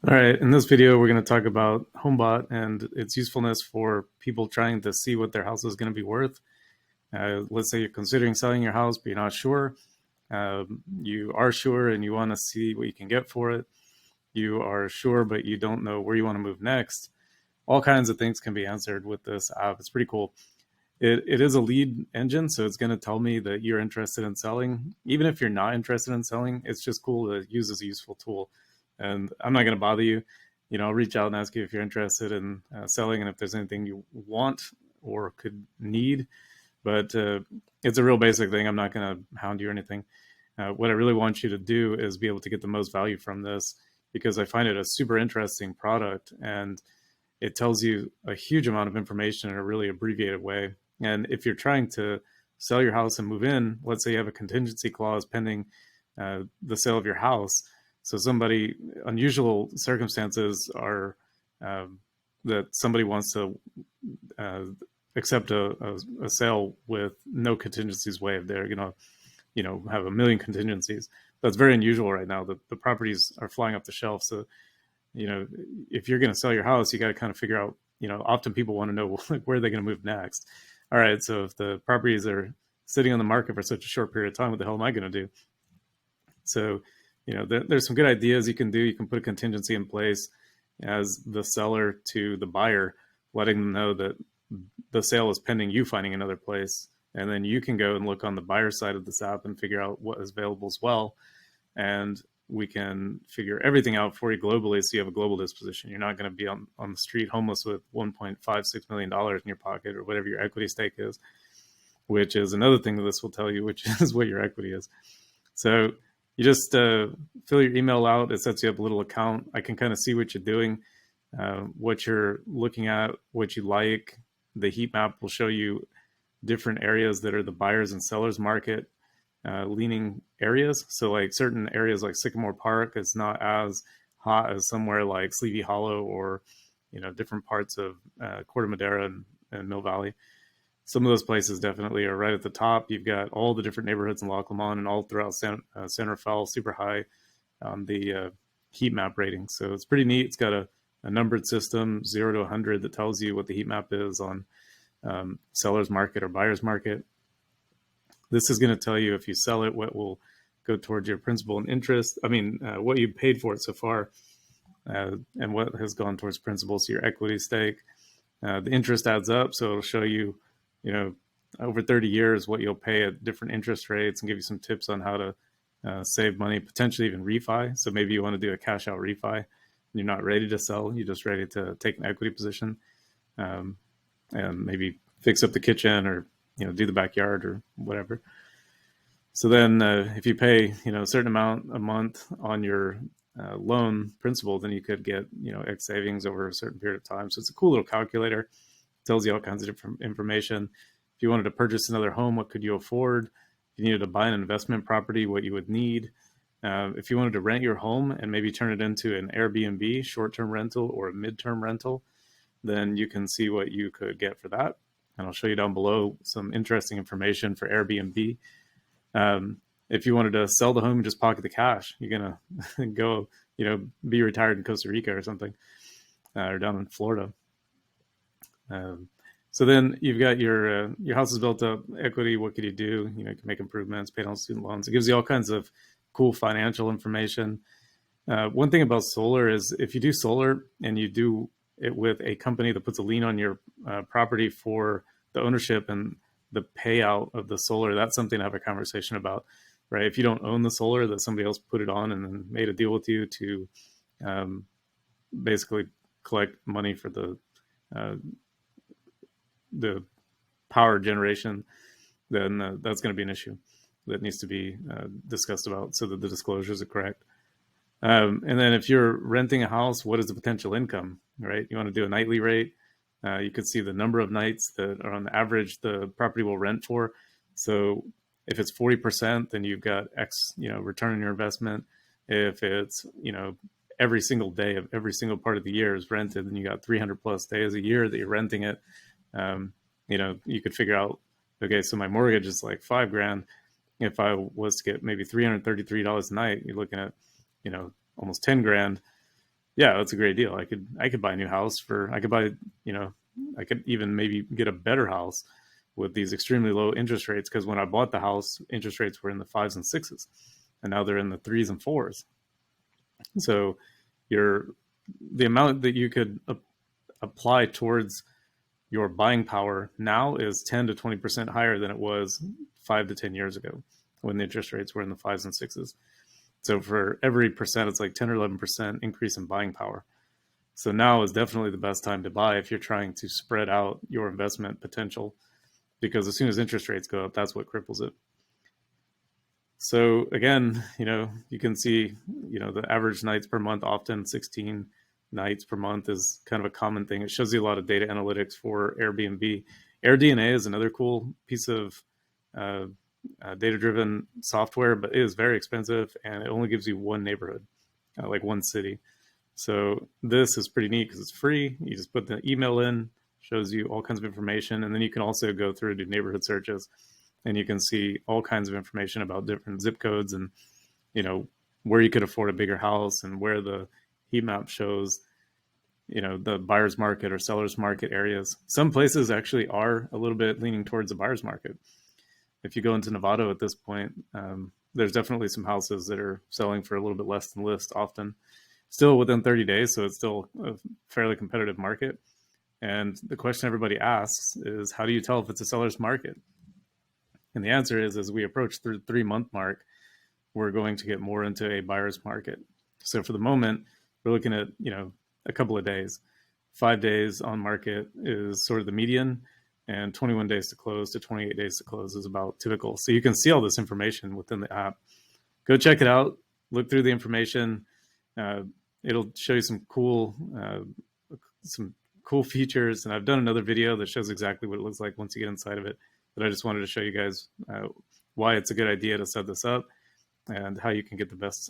All right, in this video, we're going to talk about HomeBot and its usefulness for people trying to see what their house is going to be worth. Let's say you're considering selling your house, but you're not sure. You are sure and you want to see what you can get for it. You are sure, but you don't know where you want to move next. All kinds of things can be answered with this app. It's pretty cool. It is a lead engine, so it's going to tell me that you're interested in selling. Even if you're not interested in selling, it's just cool to use as a useful tool. And I'm not going to bother you. I'll reach out and ask you if you're interested in selling and if there's anything you want or could need. But it's a real basic thing. I'm not going to hound you or anything. What I really want you to do is be able to get the most value from this, because I find it a super interesting product and it tells you a huge amount of information in a really abbreviated way. And if you're trying to sell your house and move in, let's say you have a contingency clause pending the sale of your house. So unusual circumstances are that somebody wants to accept a sale with no contingencies waived. They're going to, have a million contingencies. That's very unusual right now. The properties are flying off the shelf. So, if you're going to sell your house, you got to kind of figure out, often people want to know where they're going to move next. All right, so if the properties are sitting on the market for such a short period of time, what the hell am I going to do? So, there's some good ideas you can do. You can put a contingency in place as the seller to the buyer, letting them know that the sale is pending you finding another place. And then you can go and look on the buyer side of this app and figure out what is available as well. And we can figure everything out for you globally, so you have a global disposition. You're not going to be on the street homeless with $1.56 million in your pocket or whatever your equity stake is, which is another thing that this will tell you, which is what your equity is. So you just fill your email out. It sets you up a little account. I can kind of see what you're doing, what you're looking at, what you like. The heat map will show you different areas that are the buyers and sellers market leaning areas. So like certain areas like Sycamore Park is not as hot as somewhere like Sleepy Hollow or, different parts of Corte Madera and Mill Valley. Some of those places definitely are right at the top. You've got all the different neighborhoods in Loch Lomond and all throughout San Rafael, super high on the heat map rating. So it's pretty neat. It's got a numbered system, 0 to 100, that tells you what the heat map is on seller's market or buyer's market. This is going to tell you, if you sell it, what will go towards your principal and interest. What you paid for it so far, and what has gone towards principal, so your equity stake. The interest adds up, so it'll show you, over 30 years what you'll pay at different interest rates and give you some tips on how to save money, potentially even refi. So maybe you want to do a cash out refi. You're not ready to sell, you're just ready to take an equity position, and maybe fix up the kitchen or do the backyard or whatever. So then if you pay, a certain amount a month on your loan principal, then you could get, X savings over a certain period of time. So it's a cool little calculator. It tells you all kinds of different information. If you wanted to purchase another home, what could you afford? If you needed to buy an investment property, what you would need. If you wanted to rent your home and maybe turn it into an Airbnb, short-term rental or a mid-term rental, then you can see what you could get for that. And I'll show you down below some interesting information for Airbnb. If you wanted to sell the home and just pocket the cash, you're going to go, be retired in Costa Rica or something, or down in Florida. So then you've got your house is built up, equity. What could you do? You can make improvements, pay down student loans. It gives you all kinds of cool financial information. One thing about solar is if you do solar and you do it with a company that puts a lien on your property for the ownership and the payout of the solar, that's something to have a conversation about, right? If you don't own the solar, that somebody else put it on and then made a deal with you to basically collect money for the power generation, then that's going to be an issue that needs to be discussed about so that the disclosures are correct. And then if you're renting a house, what is the potential income, right? You want to do a nightly rate. You could see the number of nights that are on average the property will rent for. So if it's 40%, then you've got X, return on your investment. If it's, every single day of every single part of the year is rented, then you got 300 plus days a year that you're renting it. You could figure out, okay, so my mortgage is like $5,000. If I was to get maybe $333 a night, you're looking at, almost 10 grand. Yeah, that's a great deal. I could buy a new house for I could buy, you know, I could even maybe get a better house with these extremely low interest rates, because when I bought the house, interest rates were in the fives and sixes, and now they're in the threes and fours. So your the amount that you could apply towards your buying power now is 10 to 20% higher than it was 5 to 10 years ago when the interest rates were in the fives and sixes. So for every percent, it's like 10 or 11% increase in buying power. So now is definitely the best time to buy if you're trying to spread out your investment potential, because as soon as interest rates go up, that's what cripples it. So again, you can see, the average nights per month, often 16 nights per month is kind of a common thing. It shows you a lot of data analytics for Airbnb. AirDNA is another cool piece of uh, data-driven software, but it is very expensive and it only gives you one neighborhood, like one city. So this is pretty neat because it's free. You just put the email in, shows you all kinds of information, and then you can also go through and do neighborhood searches, and you can see all kinds of information about different zip codes and where you could afford a bigger house, and where the heat map shows the buyer's market or seller's market areas. Some places actually are a little bit leaning towards the buyer's market. If you go into Novato at this point, there's definitely some houses that are selling for a little bit less than list often, still within 30 days. So it's still a fairly competitive market. And the question everybody asks is, how do you tell if it's a seller's market? And the answer is, as we approach the 3 month mark, we're going to get more into a buyer's market. So for the moment, we're looking at, a couple of days. 5 days on market is sort of the median, and 21 days to close to 28 days to close is about typical. So you can see all this information within the app. Go check it out. Look through the information. Uh, It'll show you some cool features. And I've done another video that shows exactly what it looks like once you get inside of it. But I just wanted to show you guys why it's a good idea to set this up and how you can get the best